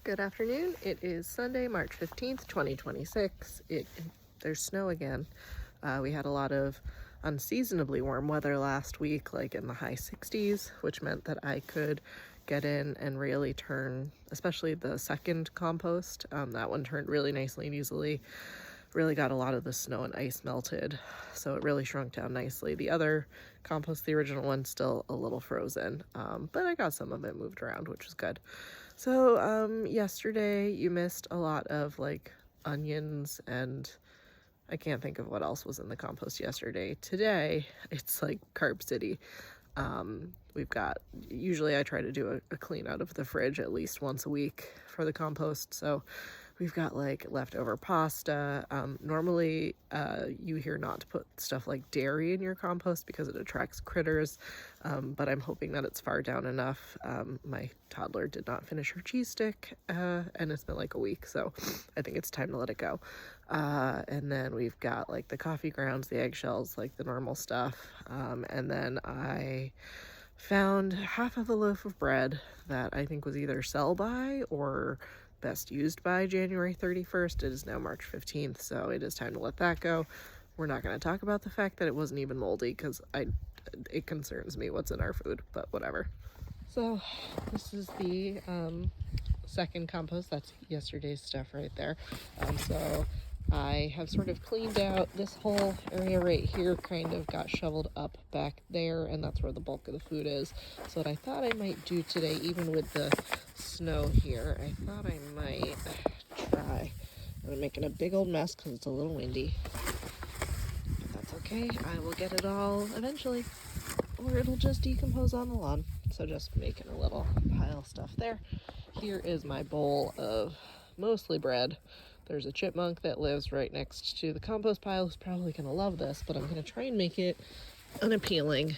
Good afternoon. It is Sunday, March 15th, 2026. There's snow again. We had a lot of unseasonably warm weather last week, like in the high 60s, which meant that I could get in and really turn, especially the second compost. That one turned really nicely and easily. Really got a lot of the snow and ice melted, so it really shrunk down nicely. The other compost, the original one, still a little frozen, but I got some of it moved around, which was good. So yesterday you missed a lot of like onions, and I can't think of what else was in the compost yesterday. Today it's like Carb City. We've got, usually I try to do a clean out of the fridge at least once a week for the compost, so we've got like leftover pasta. Normally you hear not to put stuff like dairy in your compost because it attracts critters, but I'm hoping that it's far down enough. My toddler did not finish her cheese stick, and it's been like a week, so I think it's time to let it go. And then we've got like the coffee grounds, the eggshells, like the normal stuff, and then I found half of a loaf of bread that I think was either sell by or best used by January 31st. It is now March 15th, so it is time to let that go. We're not going to talk about the fact that it wasn't even moldy because it concerns me what's in our food, but whatever. So this is the second compost. That's yesterday's stuff right there. So I have sort of cleaned out this whole area right here, kind of got shoveled up back there, and that's where the bulk of the food is. So what I thought I might do today, even with the snow here, I thought I might try. I'm making a big old mess because it's a little windy. But that's okay. I will get it all eventually, or it'll just decompose on the lawn. So just making a little pile of stuff there. Here is my bowl of mostly bread. There's a chipmunk that lives right next to the compost pile who's probably going to love this, but I'm going to try and make it unappealing.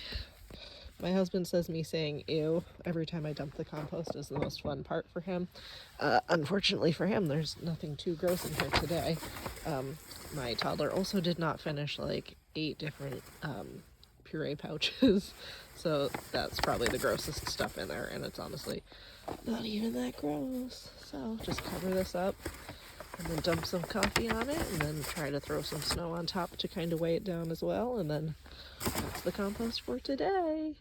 My husband says me saying ew every time I dump the compost is the most fun part for him. Unfortunately for him, there's nothing too gross in here today. My toddler also did not finish like 8 different puree pouches, so that's probably the grossest stuff in there, and it's honestly not even that gross. So just cover this up and then dump some coffee on it, and then try to throw some snow on top to kind of weigh it down as well, and then that's the compost for today.